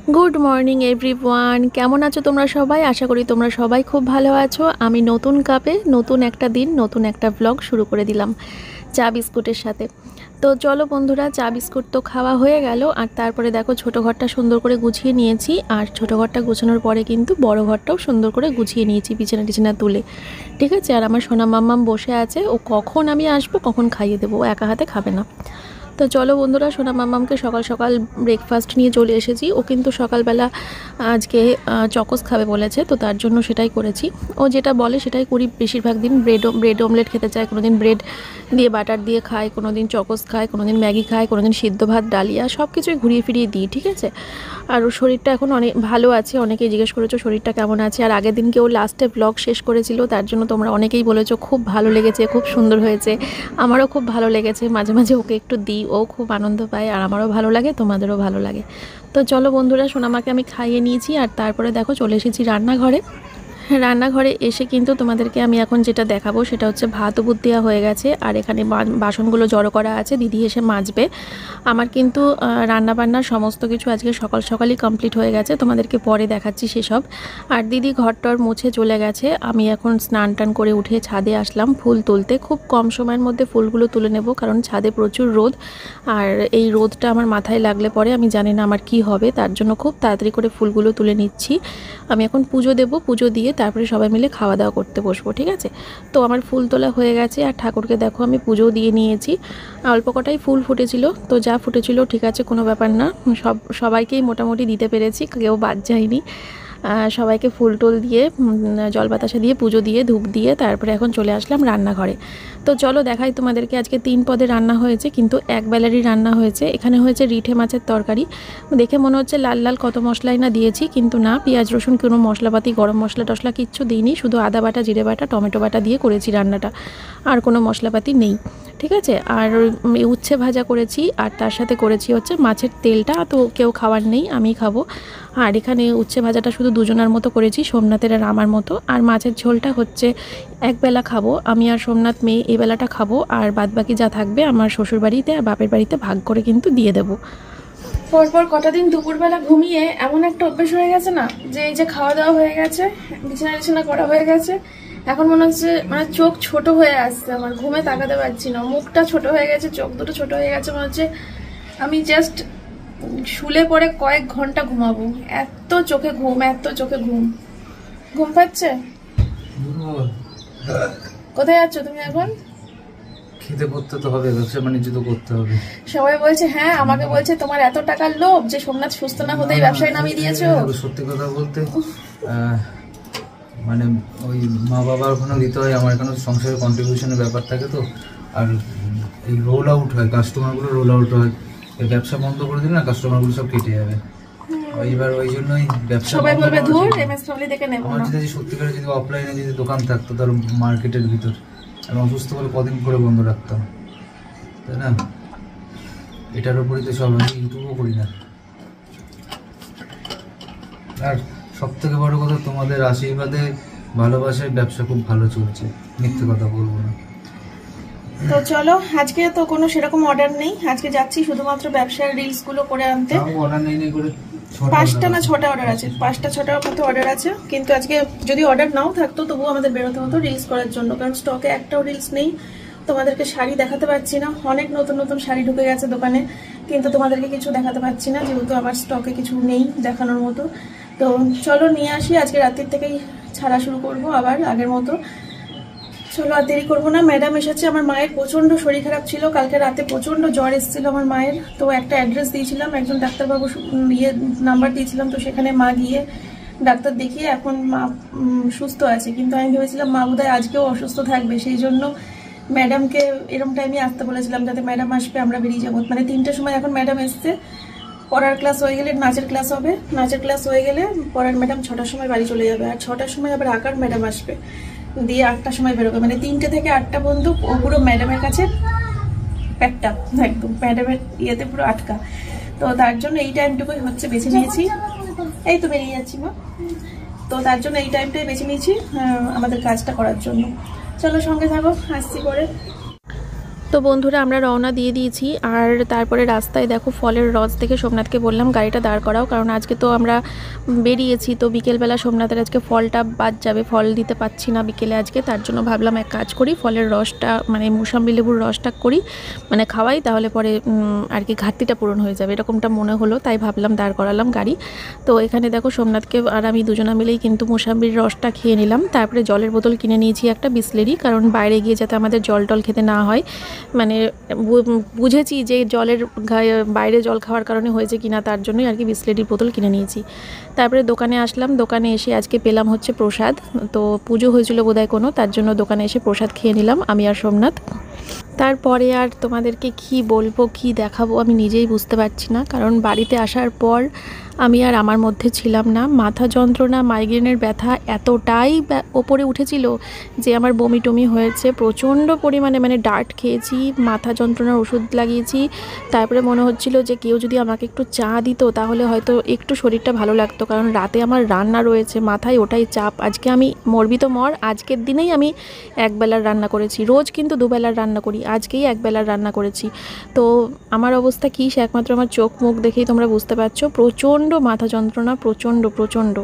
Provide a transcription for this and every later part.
Good morning everyone, কেমন আছো তোমরা সবাই? আশা করি তোমরা সবাই খুব ভালো আছো। আমি নতুন কাপে নতুন একটা দিন নতুন একটা ব্লগ শুরু করে দিলাম চা বিস্কুটের সাথে। তো চলো বন্ধুরা, চা বিস্কুট তো খাওয়া হয়ে গেল, আর তারপরে দেখো ছোটো ঘরটা সুন্দর করে গুছিয়ে নিয়েছি। আর ছোটো ঘরটা গুছানোর পরে কিন্তু বড় ঘরটাও সুন্দর করে গুছিয়ে নিয়েছি বিছানা টিছানা তুলে, ঠিক আছে। আর আমার সোনা মাম্মাম বসে আছে, ও কখন আমি আসবো কখন খাইয়ে দেবো, ও একা হাতে খাবে না। তো চলো বন্ধুরা, সোনা মাম্মামকে সকাল সকাল ব্রেকফাস্ট নিয়ে চলে এসেছি। ও কিন্তু সকালবেলা আজকে চকোস খাবে বলেছে, তো তার জন্য সেটাই করেছি। ও যেটা বলে সেটাই করি বেশিরভাগ দিন। ব্রেড অমলেট খেতে চায়, কোনো দিন ব্রেড দিয়ে বাটার দিয়ে খায়, কোনো দিন চকোস খায়, কোনো দিন ম্যাগি খায়, কোনো দিন সিদ্ধ ভাত ডালিয়া, সব কিছুই ঘুরিয়ে ফিরিয়ে দিই, ঠিক আছে। আর ওর শরীরটা এখন অনেক ভালো আছে। অনেকেই জিজ্ঞেস করেছো শরীরটা কেমন আছে। আর আগের দিনকে ও লাস্টে ব্লগ শেষ করেছিল, তার জন্য তোমরা অনেকেই বলেছো খুব ভালো লেগেছে, খুব সুন্দর হয়েছে। আমারও খুব ভালো লেগেছে। মাঝে মাঝে ওকে একটু দিই, ও খুব আনন্দ পায়, আর আমারও ভালো লাগে, তোমাদেরও ভালো লাগে। তো চলো বন্ধুরা, সোনামাকে আমি খাইয়ে নিয়েছি, আর তারপরে দেখো চলে এসেছি রান্নাঘরে। রান্নাঘরে এসে কিন্তু তোমাদেরকে আমি এখন যেটা দেখাবো সেটা হচ্ছে ভাত উবুর দেওয়া হয়ে গেছে, আর এখানে বাসনগুলো জড়ো করা আছে, দিদি এসে মাজবে। আমার কিন্তু রান্নাবান্নার সমস্ত কিছু আজকে সকাল সকালই কমপ্লিট হয়ে গেছে, তোমাদেরকে পরে দেখাচ্ছি সেসব। আর দিদি ঘরটর মুছে চলে গেছে। আমি এখন স্নান টান করে উঠে ছাদে আসলাম ফুল তুলতে। খুব কম সময়ের মধ্যে ফুলগুলো তুলে নেব, কারণ ছাদে প্রচুর রোদ, আর এই রোদটা আমার মাথায় লাগলে পরে আমি জানি না আমার কি হবে, তার জন্য খুব তাড়াতাড়ি করে ফুলগুলো তুলে নিচ্ছি। আমি এখন পুজো দেব, পুজো দিয়ে তারপরে সবাই মিলে খাওয়া দাওয়া করতে বসবো, ঠিক আছে। তো আমার ফুল তোলা হয়ে গেছে, আর ঠাকুরকে দেখো আমি পুজোও দিয়ে নিয়েছি। অল্প কটাই ফুল ফুটেছিল, তো যা ফুটেছিল ঠিক আছে, কোনো ব্যাপার না। সবাইকেই মোটামুটি দিতে পেরেছি, কেউ বাদ যায়নি। সবাইকে ফুল টোল দিয়ে জল বাতাসা দিয়ে পুজো দিয়ে ধূপ দিয়ে তারপরে এখন চলে আসলাম রান্নাঘরে। তো চলো দেখাই তোমাদেরকে। আজকে 3 পদে রান্না হয়েছে, কিন্তু এক বেলারই রান্না হয়েছে। এখানে হয়েছে রিঠে মাছের তরকারি। দেখে মনে হচ্ছে লাল লাল কত মশলাই না দিয়েছি, কিন্তু না, পেঁয়াজ রসুন কোনো মশলাপাতি গরম মশলা টশলা কিচ্ছু দিইনি, শুধু আদা বাটা জিরে বাটা টমেটো বাটা দিয়ে করেছি রান্নাটা, আর কোনো মশলাপাতি নেই, ঠিক আছে। আর উচ্ছে ভাজা করেছি, আর তার সাথে করেছি হচ্ছে মাছের তেলটা, তো কেউ খাওয়ার নেই, আমি খাবো। আর এখানে উচ্ছে ভাজাটা শুধু দুজনের মতো করেছি, সোমনাথের আর আমার মতো। আর মাছের ঝোলটা হচ্ছে একবেলা খাবো আমি আর সোমনাথ মেয়ে, এই বেলাটা খাবো, আর বাদবাকি যা থাকবে আমার শ্বশুর বাড়িতে আর বাপের বাড়িতে ভাগ করে কিন্তু দিয়ে দেবো। পরপর কটা দিন দুপুরবেলা ঘুমিয়ে এমন একটা অভ্যেস হয়ে গেছে না, যে এই যে খাওয়া দাওয়া হয়ে গেছে, বিছানা করা হয়ে গেছে, এখন মনে হচ্ছে মানে চোখ ছোট হয়ে আসছে, আমার ঘুমে তাকাতে পারছি না, মুখটা ছোট হয়ে গেছে, চোখ দুটো ছোট হয়ে গেছে, মনে হচ্ছে আমি জাস্ট শুলে পরে কয়েক ঘন্টা ঘুমাবো, এত চোখে ঘুম, এত চোখে ঘুম। ঘুম পাচ্ছে? কোথায় যাচ্ছ তুমি এখন? খেতে করতে তো হবে, ব্যবসা বাণিজ্য তো করতে হবে। সবাই বলছে, হ্যাঁ আমাকে বলছে তোমার এত টাকার লোভ যে সোমনাথ সুস্থ না হতেই ব্যবসায় নামিয়ে দিয়েছো। সত্যি কথা বলতে মানে ওই মা বাবার ওখানে দিতে হয়, আমার এখানে সংসারের কন্ট্রিবিউশনের ব্যাপার থাকে, তো আর এই রোল আউট হয়, কাস্টমারগুলো রোল আউট হয়, এই ব্যবসা বন্ধ করে দিলে না কাস্টমারগুলো সব কেটে যাবে। এইবার ওই জন্যই ব্যবসা সবাই বলবে ধুর এমএস ফ্যামিলি থেকে নেব না। যদি সত্যিকারে যদি অফলাইনে যদি দোকান থাকতো তার মার্কেটের ভিতর, আমি অসুস্থ হলে কদিন করে বন্ধ রাখতাম, তাই না? এটার উপরই তো সব, আমি ইউটিউবও করি না। আর সব থেকে বড় কথা, তোমাদের আশীর্বাদে ভালোবাসায় ব্যবসা খুব ভালো চলছে, মিথ্যে কথা বলবো না। তো চলো, আজকে তো কোনো সেরকম অর্ডার নেই, আজকে যাচ্ছি শুধুমাত্র ব্যবসার রিলস গুলো করে আনতে। অর্ডার নেই করে 5টা না 6টা অর্ডার আছে, 5টা 6টার মতো অর্ডার আছে, কিন্তু আজকে যদি অর্ডার নাও থাকতো তবুও আমাদের বেরোতে হতো রিলস করার জন্য, কারণ স্টকে একটাও রিলস নেই। তোমাদেরকে শাড়ি দেখাতে পারছি না, অনেক নতুন নতুন শাড়ি ঢুকে গেছে দোকানে, কিন্তু তোমাদেরকে কিছু দেখাতে পারছি না, যেহেতু আমার স্টকে কিছু নেই দেখানোর মতো। তো চলো নিয়ে আসি, আজকে রাতের থেকেই ছাড়া শুরু করব আবার আগের মতো। চলো আর দেরি করবো না। ম্যাডাম এসেছে, আমার মায়ের প্রচন্ড শরীর খারাপ ছিল, কালকে রাতে প্রচন্ড জ্বর এসেছিল আমার মায়ের, তো একটা অ্যাড্রেস দিয়েছিলাম, একজন ডাক্তারবাবু নাম্বার দিয়েছিলাম, তো সেখানে মা গিয়ে ডাক্তার দেখিয়ে এখন মা সুস্থ আছে, কিন্তু আমি ভেবেছিলাম মা বোধহয় আজকেও অসুস্থ থাকবে, সেই জন্য ম্যাডামকে এরম টাইমে আসতে বলেছিলাম, যাতে ম্যাডাম আসবে আমরা বেরিয়ে যাবো। মানে 3টের সময় এখন ম্যাডাম এসছে, পড়ার ক্লাস হয়ে গেলে নাচের ক্লাস হবে, নাচের ক্লাস হয়ে গেলে পড়ার ম্যাডাম 6টার সময় বাড়ি চলে যাবে, আর 6টার সময় আবার আঁকার ম্যাডাম আসবে, দিয়ে 8টার সময় বেরোবে, মানে 3টে থেকে 8টা পর্যন্ত ও পুরো ম্যাডামের কাছে প্যাকটা, একদম ম্যাডামের ইয়েতে পুরো আটকা। তো তার জন্য এই টাইমটুকুই হচ্ছে বেছে নিয়েছি, এই তো বেরিয়ে যাচ্ছি মা, তো তার জন্য এই টাইমটাই বেছে নিয়েছি আমাদের কাজটা করার জন্য। চলো সঙ্গে থাকো, আসছি পরে। তো বন্ধুরা আমরা রওনা দিয়ে দিয়েছি। আর তারপরে রাস্তায় দেখো ফলের রস দেখে সোমনাথকে বললাম গাড়িটা দাঁড় করাও, কারণ আজকে তো আমরা বেরিয়েছি, তো বিকেলবেলা সোমনাথের আজকে ফলটা বাদ যাবে, ফল দিতে পাচ্ছি না বিকেলে আজকে, তার জন্য ভাবলাম এক কাজ করি, ফলের রসটা মানে মুসাম্বি লেবুর রসটা করি, মানে খাওয়াই, তাহলে পরে আর কি ঘাটতিটা পূরণ হয়ে যাবে, এরকমটা মনে হলো, তাই ভাবলাম দাঁড় করালাম গাড়ি। তো এখানে দেখো সোমনাথকে আর আমি দুজনা মিলেই কিন্তু মুসাম্বির রসটা খেয়ে নিলাম। তারপরে জলের বোতল কিনে নিয়েছি একটা বিসলেরি, কারণ বাইরে গিয়ে যাতে আমাদের জল টল খেতে না হয়, মানে বুঝেছি যে জলের বাইরে জল খাওয়ার কারণে হয়েছে কিনা, তার জন্যই আর কি বিসলেরির বোতল কিনে নিয়েছি। তারপরে দোকানে আসলাম, দোকানে এসে আজকে পেলাম হচ্ছে প্রসাদ, তো পুজো হয়েছিল বোধহয় কোনো, তার জন্য দোকানে এসে প্রসাদ খেয়ে নিলাম আমি আর সোমনাথ। তারপরে আর তোমাদেরকে কি বলবো কি দেখাবো আমি নিজেই বুঝতে পারছি না, কারণ বাড়িতে আসার পর আমি আর আমার মধ্যে ছিলাম না। মাথা যন্ত্রণা, মাইগ্রেনের ব্যথা এতটাই ওপরে উঠেছিল যে আমার বমি টমি হয়েছে প্রচণ্ড পরিমাণে, মানে ডার্ট খেয়েছি, মাথা যন্ত্রণার ওষুধ লাগিয়েছি। তারপরে মনে হচ্ছিল যে কেউ যদি আমাকে একটু চা দিত তাহলে হয়তো একটু শরীরটা ভালো লাগতো, কারণ রাতে আমার রান্না রয়েছে, মাথায় ওটাই চাপ। আজকে আমি মরবি তো মর, আজকের দিনেই আমি একবেলার রান্না করেছি, রোজ কিন্তু দুবেলার রান্না করি, আজকেই একবেলার রান্না করেছি। তো আমার অবস্থা কী সে একমাত্র আমার চোখ মুখ দেখেই তোমরা বুঝতে পারছো। প্রচণ্ড মাথা যন্ত্রণা, প্রচণ্ড প্রচণ্ড।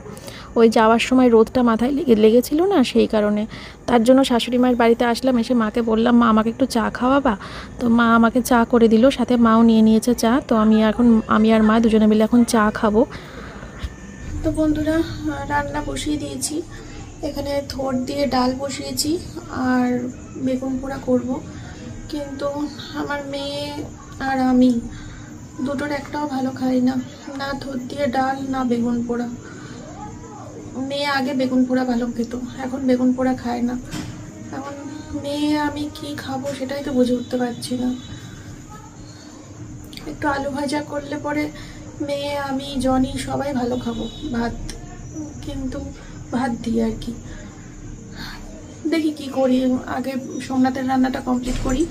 ওই যাওয়ার সময় রোদটা মাথায় লেগেছিল না, সেই কারণে। তার জন্য শাশুড়ি মায়ের বাড়িতে আসলাম, এসে মাকে বললাম মা আমাকে একটু চা খাওয়াবা, তো মা আমাকে চা করে দিল, সাথে মাও নিয়ে নিয়েছে চা। তো আমি আর মা দুজনে মিলে এখন চা খাবো। তো বন্ধুরা রান্না বসিয়ে দিয়েছি, এখানে থোড় দিয়ে ডাল বসিয়েছি আর বেগুন পোড়া করব, কিন্তু আমার মেয়ে আর আমি দুটোর একটাও ভালো খাই না, না থোড় দিয়ে ডাল না বেগুন পোড়া। মেয়ে আগে বেগুন পোড়া ভালো খেত, এখন বেগুন পোড়া খায় না। এখন মেয়ে আমি কি খাবো সেটাই তো বুঝে উঠতে পারছি না। একটু আলু ভাজা করলে পরে মেয়ে আমি জনি সবাই ভালো খাবো ভাত, কিন্তু ভাত দিয়ে আর কি। দেখি কি করি, আগে সোমনাথের রান্নাটা কমপ্লিট করি,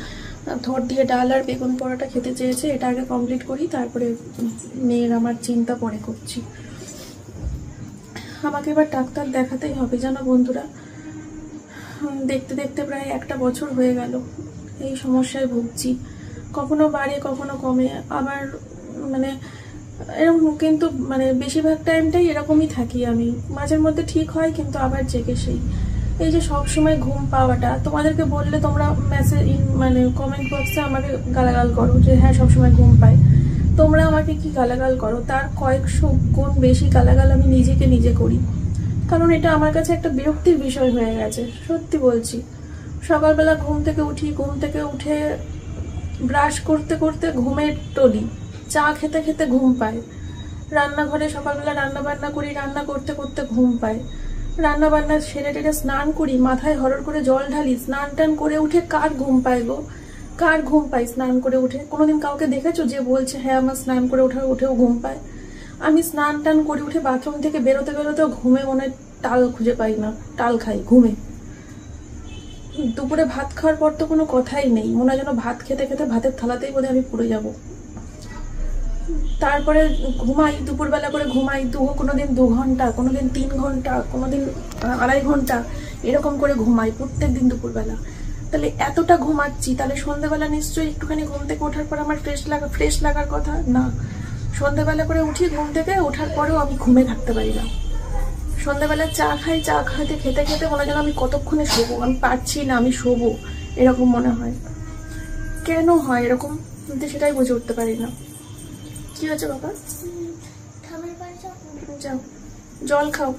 থোড় দিয়ে ডাল আর বেগুন পোড়াটা খেতে চেয়েছে, এটা আগে কমপ্লিট করি, তারপরে মেয়ের আমার চিন্তা পরে করছি। আমাকে এবার ডাক্তার দেখাতেই হবে জানো বন্ধুরা, দেখতে দেখতে প্রায় একটা বছর হয়ে গেল এই সমস্যায় ভুগছি, কখনো বাড়ে কখনো কমে, আবার মানে এরকম, কিন্তু মানে বেশিরভাগ টাইমটাই এরকমই থাকি আমি, মাঝের মধ্যে ঠিক হয় কিন্তু আবার জেগে সেই। এই যে সব সময় ঘুম পাওয়াটা, তোমাদেরকে বললে তোমরা মেসেজ মানে কমেন্ট বক্সে আমাকে গালাগাল করো যে হ্যাঁ সবসময় ঘুম পায়, তোমরা আমাকে কি গালাগাল করো, তার কয়েকশো গুণ বেশি গালাগাল আমি নিজেকে নিজে করি, কারণ এটা আমার কাছে একটা বিরক্তির বিষয় হয়ে গেছে, সত্যি বলছি। সকালবেলা ঘুম থেকে উঠে ব্রাশ করতে করতে ঘুমের টলি, চা খেতে খেতে ঘুম পায়, রান্নাঘরে সকালবেলা রান্না বান্না করি, রান্না করতে করতে ঘুম পায়, রান্না বান্না সেরে টেরে স্নান করি, মাথায় হরর করে জল ঢালি, স্নান টান করে উঠে কার ঘুম পায় গো, কার ঘুম পায় স্নান করে উঠে? কোনোদিন কাউকে দেখেছো যে বলছে হ্যাঁ আমার স্নান করে উঠেও ঘুম পায়? আমি স্নান টান করে উঠে বাথরুম থেকে বেরোতেও ঘুমে মনে টাল খুঁজে পাই না, টাল খাই ঘুমে। দুপুরে ভাত খাওয়ার পর তো কোনো কথাই নেই, মনে হয় যেন ভাত খেতে খেতে ভাতের থালাতেই বোধহয় আমি পুড়ে যাব। তারপরে ঘুমাই, দুপুরবেলা করে ঘুমাই, কোনোদিন 2 ঘন্টা, কোনোদিন 3 ঘন্টা, কোনোদিন 2.5 ঘন্টা, এরকম করে ঘুমাই প্রত্যেক দিন দুপুরবেলা। তাহলে এতটা ঘুমাচ্ছি, তাহলে সন্ধ্যাবেলা নিশ্চয়ই একটুখানি ঘুম থেকে ওঠার পর আমার ফ্রেশ লাগার কথা না। সন্ধ্যাবেলা করে উঠি, ঘুম থেকে ওঠার পরেও আমি ঘুমে থাকতে পারি না। সন্ধ্যাবেলা চা খাই, চা খেতে খেতে মনে হয় যেন আমি কতক্ষণে শোবো, আমি পারছি না, আমি শোবো, এরকম মনে হয়। কেন হয় এরকম কিন্তু সেটাই বুঝে উঠতে পারি না। কি হয়েছে বাবা? যাও জল খাও,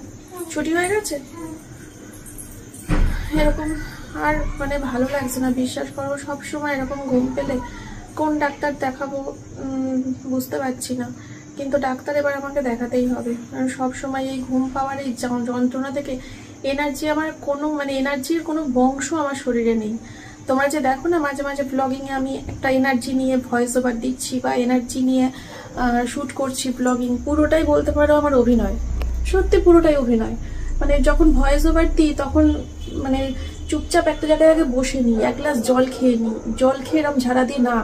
ছুটি হয়ে গেছে। এরকম আর মানে ভালো লাগছে না, বিশ্বাস করো, সবসময় এরকম ঘুম পেলে কোন ডাক্তার দেখাবো বুঝতে পারছি না, কিন্তু ডাক্তার এবার আমাকে দেখাতেই হবে, কারণ সবসময় এই ঘুম পাওয়ার এই যন্ত্রণা থেকে এনার্জি আমার কোনো মানে এনার্জির কোনো বংশ আমার শরীরে নেই। তোমরা যে দেখো না মাঝে মাঝে ব্লগিংয়ে আমি একটা এনার্জি নিয়ে ভয়েস ওভার দিচ্ছি বা এনার্জি নিয়ে শ্যুট করছি ব্লগিং, পুরোটাই বলতে পারো আমার অভিনয়, সত্যি পুরোটাই অভিনয়। মানে যখন ভয়েস ওভার দিই তখন মানে চুপচাপ একটা জায়গায় আগে বসে নিই, 1 গ্লাস জল খেয়ে নিই, জল খেয়ে এরকম ঝাড়া দিয়ে না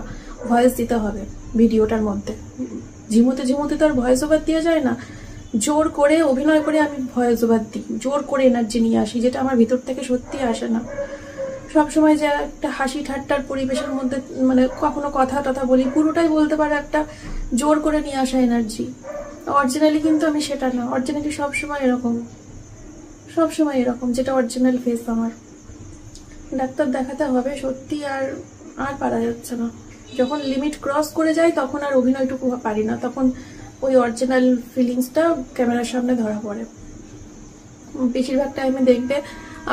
ভয়েস দিতে হবে ভিডিওটার মধ্যে। ঝিমুতে তো আর ভয়েস ওভার দেওয়া যায় না, জোর করে অভিনয় করে আমি ভয়েস ওভার দিই, জোর করে এনার্জি নিয়ে আসি, যেটা আমার ভিতর থেকে সত্যি আসে না। সবসময় যে একটা হাসি ঠাট্টার পরিবেশের মধ্যে মানে কখনো কথা টথা বলি, পুরোটাই বলতে পারে একটা জোর করে নিয়ে আসা এনার্জি। অরিজিনালি কিন্তু আমি সেটা না, অরিজিনালি সবসময় এরকম, যেটা অরিজিনাল ফেস আমার। ডাক্তার দেখাতে হবে সত্যি, আর পারা যাচ্ছে না। যখন লিমিট ক্রস করে যায় তখন আর অভিনয়টুকু পারি না, তখন ওই অরিজিনাল ফিলিংসটা ক্যামেরার সামনে ধরা পড়ে। বেশিরভাগ টাইমে দেখবে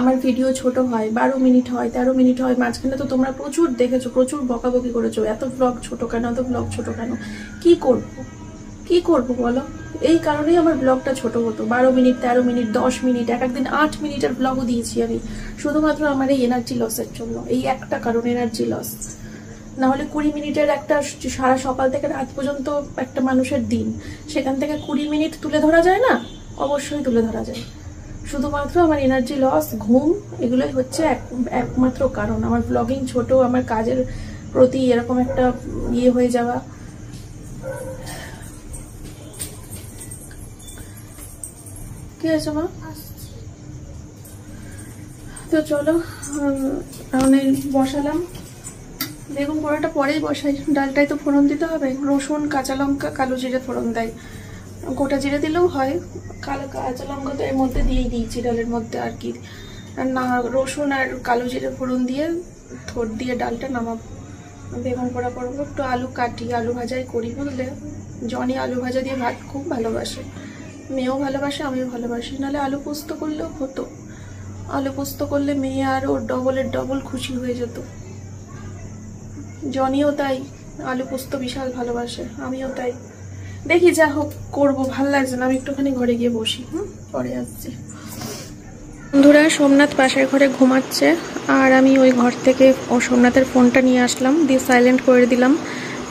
আমার ভিডিও ছোট হয়, 12 মিনিট হয়, 13 মিনিট হয়। মাঝখানে তো তোমরা প্রচুর দেখেছো, প্রচুর বকাবকি করেছো, এত ব্লগ ছোট কেন, এত ব্লগ ছোট কেন। কি করব বলো? এই কারণেই আমার ব্লগটা ছোট হতো। 12 মিনিট, 13 মিনিট, 10 মিনিট, একদিন 8 মিনিটের ব্লগও দিয়েছি আমি, শুধুমাত্র আমার এই এনার্জি লসের জন্য। এই একটা কারণ, এনার্জি লস। না হলে 20 মিনিটের একটা সারা সকাল থেকে রাত পর্যন্ত একটা মানুষের দিন, সেখান থেকে 20 মিনিট তুলে ধরা যায় না? অবশ্যই তুলে ধরা যায়। শুধুমাত্র আমার এনার্জি লস, ঘুম, এগুলোই হচ্ছে একমাত্র কারণ। আমার ব্লগিং ছোট, আমার কাজের প্রতি এরকম একটা হয়ে যাওয়া। কি আছে মা? তো চলো, বসালাম বেগুন পোড়াটা, পরেই বসাই। ডালটাই তো ফোড়ন দিতে হবে, রসুন, কাঁচা লঙ্কা, কালো জিরে ফোড়ন দেয়। গোটা জিরে দিলেও হয়, কালো কাঁচা লঙ্কা তো এর মধ্যে দিয়েই দিয়েছি ডালের মধ্যে আর কি। না, রসুন আর কালো জিরে ফোড়ন দিয়ে থোড় দিয়ে ডালটা নামাবো। বেগুন পোড়া করবো, একটু আলু কাটি, আলু ভাজাই করি বুঝলে। জনি আলু ভাজা দিয়ে ভাত খুব ভালোবাসে, মেয়েও ভালোবাসে, আমিও ভালোবাসি। নাহলে আলু পোস্ত করলেও হতো, আলু পোস্ত করলে মেয়ে আরও ডবলের ডবল খুশি হয়ে যেত। জনিও তাই, আলু পোস্ত বিশাল ভালোবাসে, আমিও তাই। দেখি যা হোক করবো, ভাল লাগছে না। আমি একটুখানি ঘরে গিয়ে বসি, পরে আসছি। বন্ধুরা, সোমনাথ পাশের ঘরে ঘুমাচ্ছে, আর আমি ওই ঘর থেকে সোমনাথের ফোনটা নিয়ে আসলাম, দিয়ে সাইলেন্ট করে দিলাম।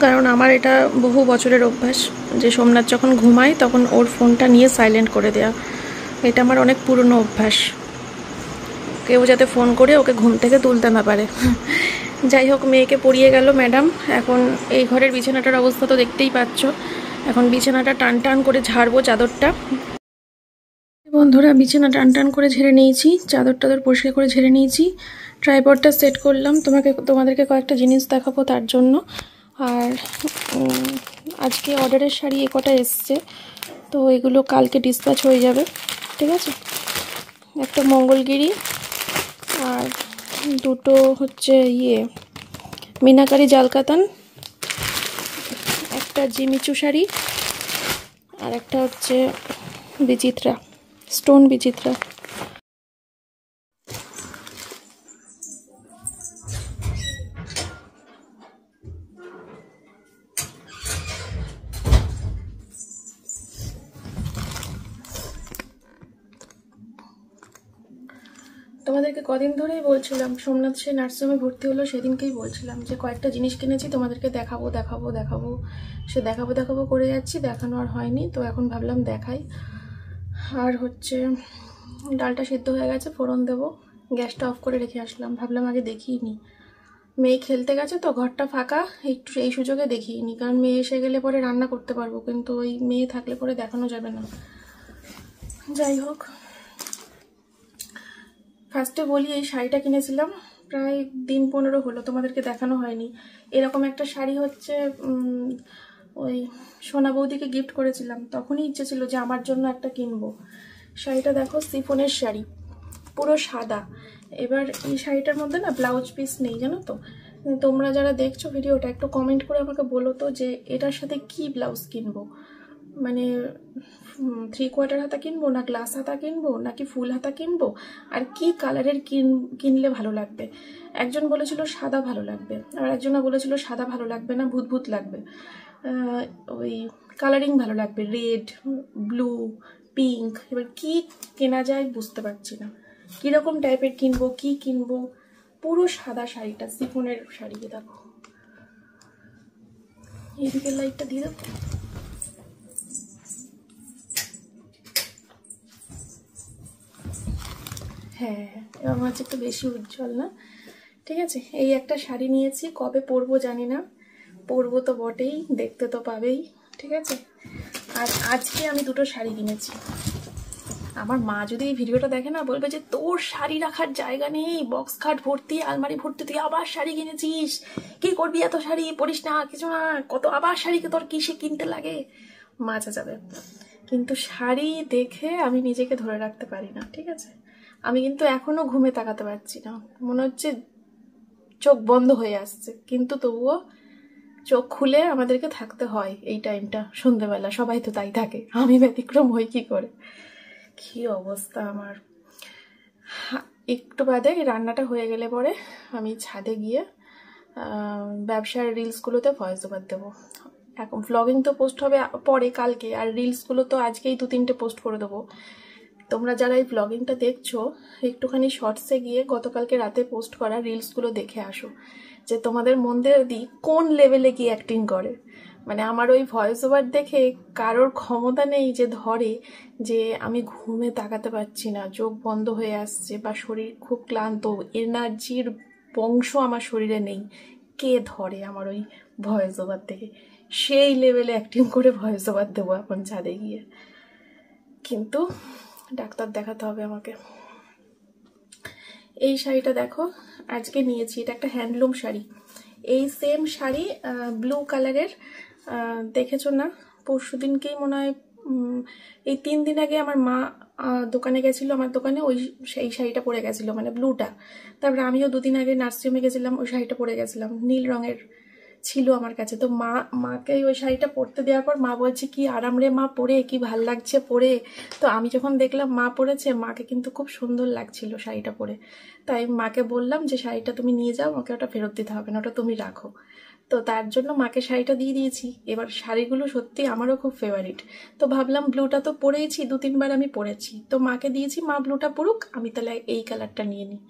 কারণ আমার এটা বহু বছরের অভ্যাস যে সোমনাথ যখন ঘুমায় তখন ওর ফোনটা নিয়ে সাইলেন্ট করে দেওয়া। এটা আমার অনেক পুরনো অভ্যাস, কেউ যাতে ফোন করে ওকে ঘুম থেকে তুলতে না পারে। যাই হোক, মেয়েকে পড়িয়ে গেল ম্যাডাম। এখন এই ঘরের বিছানাটার অবস্থা তো দেখতেই পাচ্ছ। এখন বিছানাটা টান টান করে ঝাড়বো, চাদরটা। বন্ধুরা, বিছানা টান টান করে ঝেড়ে নিয়েছি, চাদর টাদর পরিষ্কার করে ঝেড়ে নিয়েছি, ট্রাইপডটা সেট করলাম। তোমাদেরকে কয়েকটা জিনিস দেখাবো তার জন্য। আর আজকে অর্ডারের শাড়ি কটা এসছে, তো এগুলো কালকে ডিসপ্যাচ হয়ে যাবে, ঠিক আছে। একটা মঙ্গলগিরি, আর দুটো হচ্ছে মিনাকারি জালকাতান, একটা জিমিচু শাড়ি, আর একটা হচ্ছে বিচিত্রা, স্টোন বিচিত্রা। তোমাদেরকে কদিন ধরেই বলছিলাম, সোমনাথ সে নার্সিংহোমে ভর্তি হলো সেদিনকেই বলছিলাম যে কয়েকটা জিনিস কিনেছি, তোমাদেরকে দেখাবো। সে দেখাবো করে যাচ্ছি, দেখানো আর হয়নি। তো এখন ভাবলাম দেখাই। আর হচ্ছে ডালটা সিদ্ধ হয়ে গেছে, ফোড়ন দেবো। গ্যাসটা অফ করে রেখে আসলাম, ভাবলাম আগে দেখিয়ে নিই। মেয়ে খেলতে গেছে তো, ঘরটা ফাঁকা, একটু এই সুযোগে দেখিয়ে নিই। কারণ মেয়ে এসে গেলে পরে রান্না করতে পারবো, কিন্তু ওই মেয়ে থাকলে পরে দেখানো যাবে না। যাই হোক, ফার্স্টে বলি, এই শাড়িটা কিনেছিলাম প্রায় দিন 15 হলো, তোমাদেরকে দেখানো হয়নি। এরকম একটা শাড়ি হচ্ছে ওই সোনা বৌদিকে গিফট করেছিলাম, তখনই ইচ্ছে ছিল যে আমার জন্য একটা কিনবো। শাড়িটা দেখো, শিফনের শাড়ি, পুরো সাদা। এবার এই শাড়িটার মধ্যে না ব্লাউজ পিস নেই, জানো তো। তোমরা যারা দেখছো ভিডিওটা একটু কমেন্ট করে আমাকে বলো তো যে এটার সাথে কি ব্লাউজ কিনবো, মানে 3/4 হাতা কিনবো, না গ্লাস হাতা কিনবো, নাকি ফুল হাতা কিনবো, আর কি কালারের কিনলে ভালো লাগবে। একজন বলেছিল সাদা ভালো লাগবে, আর একজন বলেছিল সাদা ভালো লাগবে না, ভূত লাগবে, ওই কালারিং ভালো লাগবে, রেড, ব্লু, পিঙ্ক। এবার কি কেনা যায় বুঝতে পারছি না, কীরকম টাইপের কিনবো, কি কিনবো। পুরো সাদা শাড়িটা, শিফনের শাড়ি। দেখো, এদিকে লাইটটা দিয়ে দেবো। হ্যাঁ, এবার আমার হচ্ছে একটু বেশি উজ্জ্বল না, ঠিক আছে। এই একটা শাড়ি নিয়েছি, কবে পরবো জানি না, পরবো তো বটেই, দেখতে তো পাবেই, ঠিক আছে। আর আজকে আমি দুটো শাড়ি কিনেছি, আমার মা যদি এই ভিডিওটা দেখে না, বলবে যে তোর শাড়ি রাখার জায়গা নেই, বক্স খাট ভর্তি, আলমারি ভর্তি, তুই আবার শাড়ি কিনেছিস, কি করবি এত শাড়ি, পরিস না কিছু না, কত আবার শাড়িকে তোর কিসে কিনতে লাগে, মা যাবে। কিন্তু শাড়ি দেখে আমি নিজেকে ধরে রাখতে পারি না, ঠিক আছে? আমি কিন্তু এখনো ঘুমে তাকাতে পারছি না, মনে হচ্ছে চোখ বন্ধ হয়ে আসছে, কিন্তু তবুও চোখ খুলে আমাদেরকে থাকতে হয় এই টাইমটা, সন্ধেবেলা। সবাই তো তাই থাকে, আমি ব্যতিক্রম হই কি করে? কি অবস্থা আমার। একটু বাদে রান্নাটা হয়ে গেলে পরে আমি ছাদে গিয়ে ব্যবসার রিলসগুলোতে ভয়েস ওভার দেবো। এখন ভ্লগিং তো পোস্ট হবে পরে, কালকে, আর রিলসগুলো তো আজকেই 2-3টে পোস্ট করে দেবো। তোমরা যারা এই ভ্লগিংটা দেখছো, একটুখানি শর্টসে গিয়ে গতকালকে রাতে পোস্ট করা রিলসগুলো দেখে আসো, যে তোমাদের মধ্যে দি কোন লেভেলে কি অ্যাক্টিং করে। মানে আমার ওই ভয়েস ওভার দেখে কারোর ক্ষমতা নেই যে ধরে যে আমি ঘুমে তাকাতে পারছি না, চোখ বন্ধ হয়ে আসছে, বা শরীর খুব ক্লান্ত, এনার্জির বংশ আমার শরীরে নেই, কে ধরে আমার ওই ভয়েস ওভার দেখে? সেই লেভেলে অ্যাক্টিং করে ভয়েস ওভার দেবো এখন ছাদে গিয়ে। কিন্তু ডাক্তার দেখাতে হবে আমাকে। এই শাড়িটা দেখো আজকে নিয়েছি, এটা একটা হ্যান্ডলুম শাড়ি। এই সেম শাড়ি ব্লু কালারের দেখেছো না? পরশু দিনকেই মনে হয়, এই 3 দিন আগে আমার মা দোকানে গেছিল, আমার দোকানে ওই সেই শাড়িটা পরে গেছিল, মানে ব্লুটা। তারপরে আমিও 2 দিন আগে নার্সিংহোমে গেছিলাম, ওই শাড়িটা পরে গেছিলাম, নীল রঙের ছিল আমার কাছে। তো মাকে ওই শাড়িটা পরতে দেওয়ার পর মা বলছে কি আরাম রে মা পরে, কি ভাল লাগছে পরে। তো আমি যখন দেখলাম মা পরেছে, মাকে কিন্তু খুব সুন্দর লাগছিল শাড়িটা পরে। তাই মাকে বললাম যে শাড়িটা তুমি নিয়ে যাও, আমাকে ওটা ফেরত দিতে হবে না, ওটা তুমি রাখো। তো তার জন্য মাকে শাড়িটা দিয়ে দিয়েছি। এবার শাড়িগুলো সত্যি আমারও খুব ফেভারিট, তো ভাবলাম ব্লুটা তো পরেইছি, 2-3 বার আমি পরেছি, তো মাকে দিয়েছি, মা ব্লুটা পরুক, আমি তাহলে এই কালারটা নিয়ে নিই।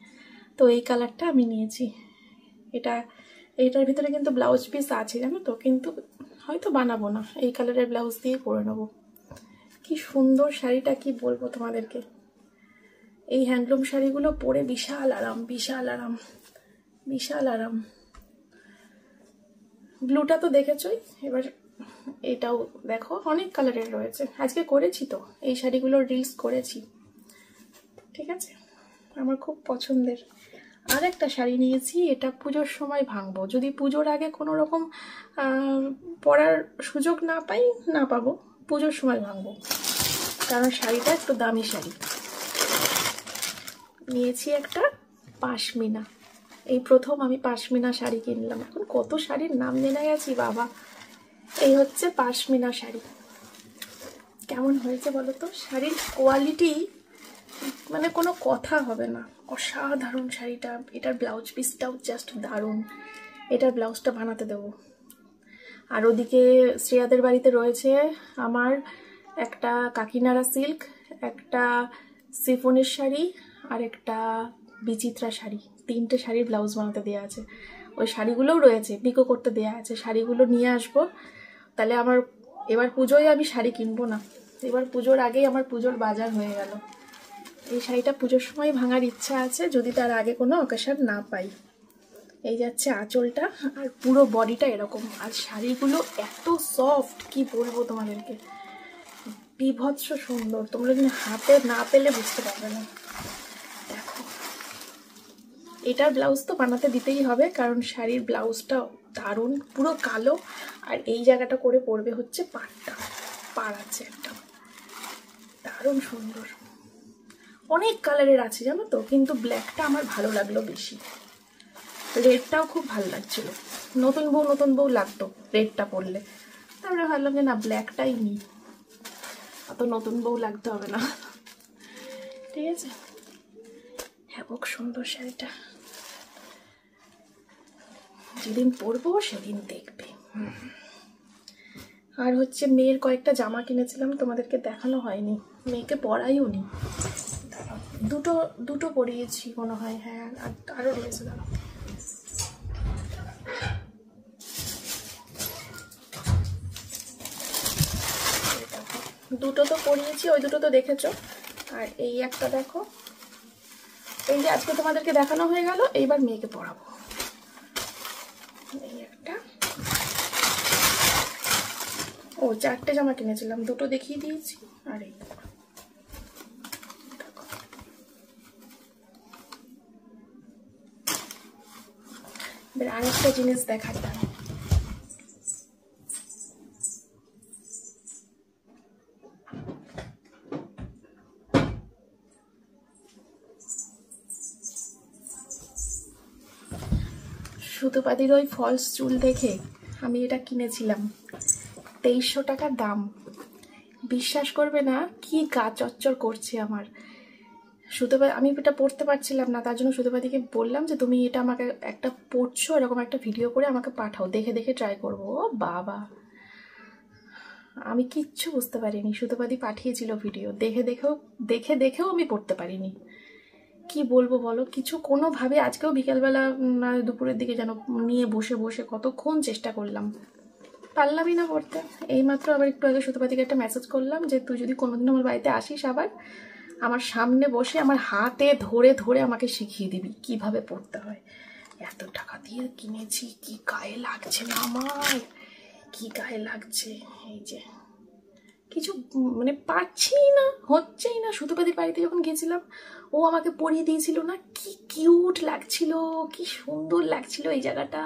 তো এই কালারটা আমি নিয়েছি। এইটার ভিতরে কিন্তু ব্লাউজ পিস আছে জানো তো, কিন্তু হয়তো বানাবো না, এই কালারের ব্লাউজ দিয়ে করে নেবো। কি সুন্দর শাড়িটা, কি বলবো তোমাদেরকে। এই হ্যান্ডলুম শাড়িগুলো পরে বিশাল আরাম, বিশাল আরাম, বিশাল আরাম। ব্লুটা তো দেখেছই, এবার এটাও দেখো, অনেক কালারের রয়েছে। আজকে করেছি তো এই শাড়িগুলোর রিলস করেছি, ঠিক আছে? আমার খুব পছন্দের। আর একটা শাড়ি নিয়েছি, এটা পুজোর সময় ভাঙবো, যদি পুজোর আগে কোনো রকম পরার সুযোগ না পাবো, পুজোর সময় ভাঙবো, কারণ শাড়িটা একটু দামি শাড়ি। নিয়েছি একটা পাশমিনা, এই প্রথম আমি পাশমিনা শাড়ি কিনলাম। এখন কত শাড়ির নাম জেনে গেছি বাবা। এই হচ্ছে পাশমিনা শাড়ি। কেমন হয়েছে বলো তো? শাড়ির কোয়ালিটি মানে কোনো কথা হবে না, অসাধারণ শাড়িটা। এটার ব্লাউজ পিসটাও জাস্ট দারুণ, এটার ব্লাউজটা বানাতে দেবো। আর ওদিকে শ্রেয়াদের বাড়িতে রয়েছে আমার একটা কাকিনাড়া সিল্ক, একটা সিফনের শাড়ি, আর একটা বিচিত্রা শাড়ি। 3টে শাড়ির ব্লাউজ বানাতে দেওয়া আছে। ওই শাড়িগুলোও রয়েছে, পিকো করতে দেওয়া আছে। শাড়িগুলো নিয়ে আসবো, তাহলে আমার এবার পুজোয় আমি শাড়ি কিনবো না, এবার পুজোর আগেই আমার পুজোর বাজার হয়ে গেল। এই শাড়িটা পুজোর সময় ভাঙার ইচ্ছা আছে, যদি তার আগে কোনো অকেশন না পাই। এই যাচ্ছে আঁচলটা, আর পুরো বডিটা এরকম। আর শাড়িগুলো এত সফট, কি বলবো তোমাদেরকে, বিভৎস সুন্দর। তোমরা যদি হাতে না পেলে বুঝতে পারবে না। দেখো, এটার ব্লাউজ তো বানাতে দিতেই হবে, কারণ শাড়ির ব্লাউজটা দারুণ, পুরো কালো, আর এই জায়গাটা করে পরবে হচ্ছে পাড়টা, পাড় আছে একটা, দারুণ সুন্দর। অনেক কালারের আছে জানো তো, কিন্তু ব্ল্যাকটা আমার ভালো লাগলো বেশি। রেডটাও খুব ভালো লাগছিল, নতুন বউ লাগতো রেডটা পরলে। তারপরে ভাবলাম যে না, ব্ল্যাকটাই নিই, অত নতুন বউ লাগতে হবে না, ঠিক আছে? হ্যাঁ, খুব সুন্দর শাড়িটা, যেদিন পরবো সেদিন দেখবে। আর হচ্ছে মেয়ের কয়েকটা জামা কিনেছিলাম, তোমাদেরকে দেখানো হয়নি, মেয়েকে পরাইও নি। দুটো পরিয়েছি মনে হয়, হ্যাঁ, আরও রয়েছে। দাঁড়াও, দুটো তো পরিয়েছি, ওই দুটো তো দেখেছো। আর এই একটা দেখো, এই যে আজকে তোমাদেরকে দেখানো হয়ে গেল, এইবার মেয়েকে পরাবো। এই একটা, ও 4টে জামা কিনেছিলাম, দুটো দেখিয়ে দিয়েছি। আর এই এবার আরেকটা জিনিস দেখাতাম। সুতোপাতির ওই ফলস চুল দেখে আমি এটা কিনেছিলাম, 2300 টাকা দাম। বিশ্বাস করবে না কি গা চচ্চর করছে আমার। সুতোপাতি আমি এটা পড়তে পারছিলাম না, তার জন্য সুতোপাতিকে বললাম যে তুমি এটা আমাকে একটা পড়ছো এরকম একটা ভিডিও করে আমাকে পাঠাও, দেখে দেখে ট্রাই করবো। ও বাবা, আমি কিচ্ছু বুঝতে পারিনি। সুতোপাতি পাঠিয়েছিল ভিডিও, দেখে দেখেও আমি পড়তে পারিনি। কি বলবো বলো, কিছু কোনোভাবে আজকেও বিকালবেলা দুপুরের দিকে যেন নিয়ে বসে বসে কতক্ষণ চেষ্টা করলাম, পারলামই না পড়তে। এইমাত্র আবার একটু আগে সুতোপাতিকে একটা মেসেজ করলাম যে তুই যদি কোনোদিন আমার বাড়িতে আসিস আবার আমার সামনে বসে আমার হাতে ধরে ধরে আমাকে শিখিয়ে দিবি কিভাবে পড়তে হয়। এত টাকা দিয়ে কিনেছি, কি গায়ে লাগছে না আমার, কি গায়ে লাগছে। এই যে কিছু মানে পারছিই না, হচ্ছেই না। সুতোপাতি বাড়িতে যখন গেছিলাম ও আমাকে পরিয়ে দিয়েছিল না, কি কিউট লাগছিল, কি সুন্দর লাগছিল এই জায়গাটা,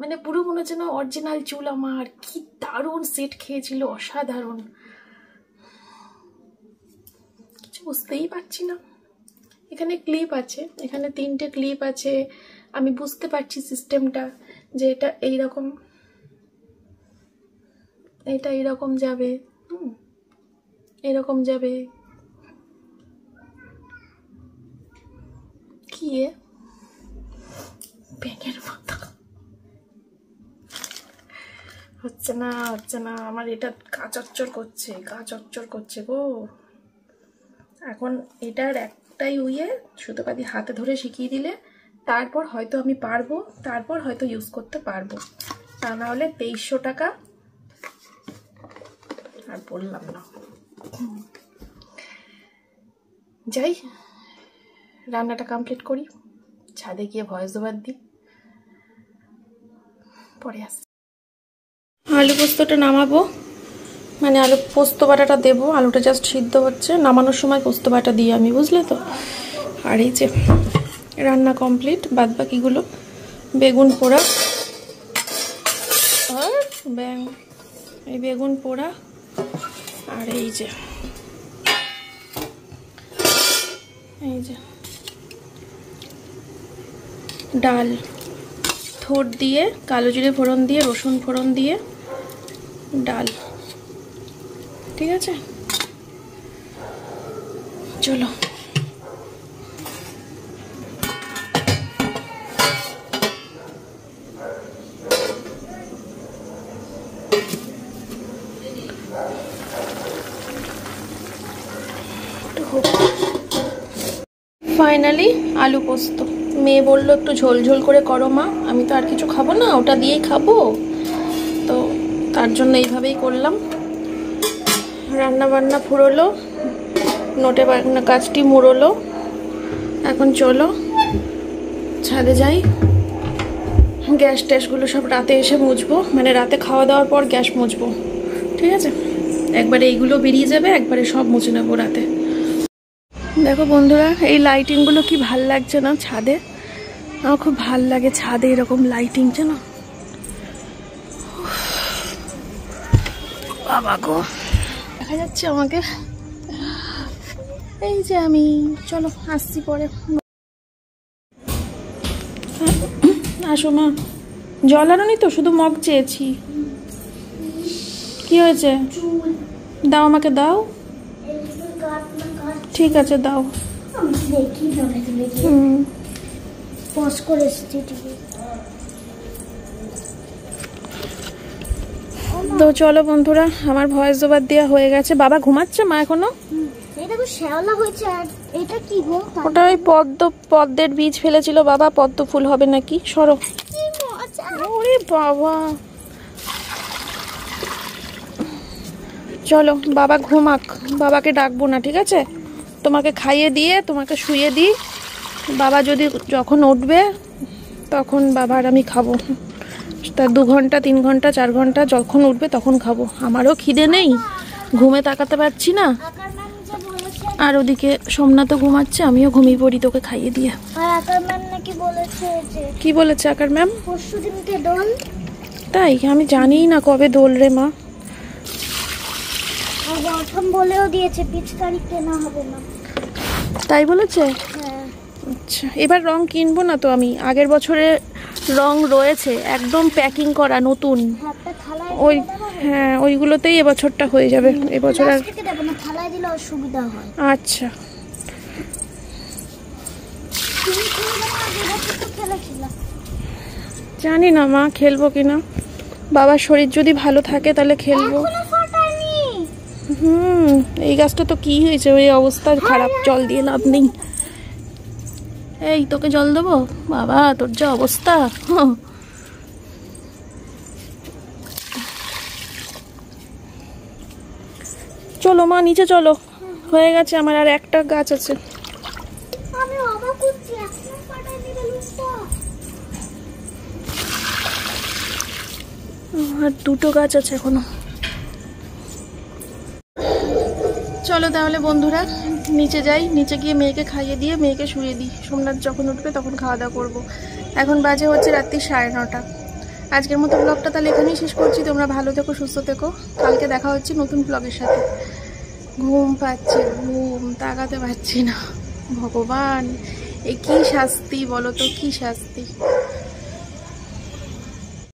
মানে পুরো মনে হচ্ছে না অরিজিনাল চুল আমার। কি দারুণ সেট খেয়েছিল, অসাধারণ। কিছু বুঝতেই পারছি না। এখানে ক্লিপ আছে, এখানে 3টে ক্লিপ আছে। আমি বুঝতে পারছি সিস্টেমটা যে এটা এইরকম, এটা এইরকম যাবে, এরকম যাবে। কি ব্যাঙের মতো হচ্ছে না, হচ্ছে না আমার। এটা গা চচ্চর করছে গো। এখন এটার একটাই সুতোপাতি হাতে ধরে শিখিয়ে দিলে তারপর হয়তো আমি পারবো, তারপর হয়তো ইউজ করতে পারবো। তা না হলে 2300 টাকা আর বললাম না। যাই, রান্নাটা কমপ্লিট করি, ছাদে গিয়ে ভয়েস ওভার দিই, পরে আসছি। আলু পোস্তটা নামাবো, মানে আলু পোস্ত বাটাটা দেবো। আলুটা জাস্ট সিদ্ধ হচ্ছে, নামানোর সময় পোস্ত বাটা দিই আমি, বুঝলে তো। আর এই যে রান্না কমপ্লিট, বাদ বাকিগুলো বেগুন পোড়া, আর এই বেগুন পোড়া, আর এই যে ডাল, থোড় দিয়ে কালো জিরে ফোড়ন দিয়ে রসুন ফোড়ন দিয়ে ডাল। ঠিক আছে, চলো। ফাইনালি আলু পোস্ত। মেয়ে বললো একটু ঝোল ঝোল করে করো মা, আমি তো আর কিছু খাবো না, ওটা দিয়েই খাবো, তো তার জন্য এইভাবেই করলাম। রান্না বান্না ফুরোলো, নোটে বান্না কাজটি মুড়োলো। এখন চলো ছাদে যাই, গ্যাস ট্যাসগুলো সব রাতে এসে মুছবো, মানে রাতে খাওয়া দাওয়ার পর গ্যাস মুছবো। ঠিক আছে, একবারে এইগুলো বেরিয়ে যাবে, একবারে সব মুছে নেবো রাতে। দেখো বন্ধুরা, এই লাইটিংগুলো কি ভাল লাগছে না ছাদে? আমার খুব ভাল লাগে ছাদে এরকম লাইটিং, জানো। বাবা গো, দেখা যাচ্ছে আমাকে। এই যে আমি, চলো আসছি পরে। আসো মা। জল আনোনি তো, শুধু মগ চেয়েছি। কি হয়েছে? দাও আমাকে, দাও। ঠিক আছে, দাও। তো চলো বন্ধুরা, আমার ভয়েস ওভার দেওয়া হয়ে গেছে। বাবা ঘুমাচ্ছে, মা এখনো। ওটা ওই পদ্মের বীজ ফেলেছিল বাবা, পদ্ম ফুল হবে নাকি। সরো। ওরে বাবা, চলো বাবা ঘুমাক, বাবাকে ডাকবো না, ঠিক আছে। তোমাকে খাইয়ে দিয়ে তোমাকে শুয়ে দিই, বাবা যখন উঠবে তখন বাবা আর আমি খাবো। তার 2 ঘন্টা 3 ঘন্টা 4 ঘন্টা যখন উঠবে তখন খাবো। আমারও খিদে নেই, ঘুমে তাকাতে পারছি না। আর ওদিকে সোমনাথও ঘুমাচ্ছে, আমিও ঘুমিয়ে পড়ি তোকে খাইয়ে দিয়ে। হয়েছে। কি বলেছে আকার ম্যাম? পরশুদিনকে দোল। তাই? আমি জানিই না কবে দোল রে মা। আর প্রথম বলেও দিয়েছে পিচকারি কেনা হবে না। তাই বলেছে? হ্যাঁ। আচ্ছা, এবার রং কিনবো না তো আমি, আগের বছরে রং রয়েছে একদম প্যাকিং করা নতুন, একটা থালায় ওই দিয়ে দেবো। হ্যাঁ ওইগুলোতেই এবছরটা হয়ে যাবে, এবছর আর। প্লাস্টিকে দেবো না, থালায় দিলে অসুবিধা হয়। আচ্ছা তুমি খেলবে না, আগের বছর তো খেলেছিলাম। জানি না মা খেলবো কিনা, বাবার শরীর যদি ভালো থাকে তাহলে খেলবো। এখনো ফাটায়নি। এই গাছটা তো কি হয়েছে, ওই অবস্থা খারাপ, জল দিয়ে লাভ নেই। এই তোকে জল দেবো? বাবা তোর যা অবস্থা। চলো মা নিচে চলো, হয়ে গেছে আমার আর একটা গাছ আছে। আমি অবাক হচ্ছি, এখনো ফাটায়নি রে লুকটা। আর দুটো গাছ আছে এখনো। চলো তাহলে বন্ধুরা নিচে যাই, নিচে গিয়ে মেয়েকে খাইয়ে দিয়ে মেয়েকে শুয়ে দিই, সোমনাথ যখন উঠবে তখন খাওয়া দাওয়া করবো। এখন বাজে হচ্ছে রাত্রি 9:30। আজকের মতো ব্লগটা তাহলে এখানেই শেষ করছি। তোমরা ভালো থেকো, সুস্থ থেকো, কালকে দেখা হচ্ছে নতুন ব্লগের সাথে। ঘুম পাচ্ছে, ঘুম তাকাতে পারছি না। ভগবান এ কি শাস্তি বলো তো, কি শাস্তি।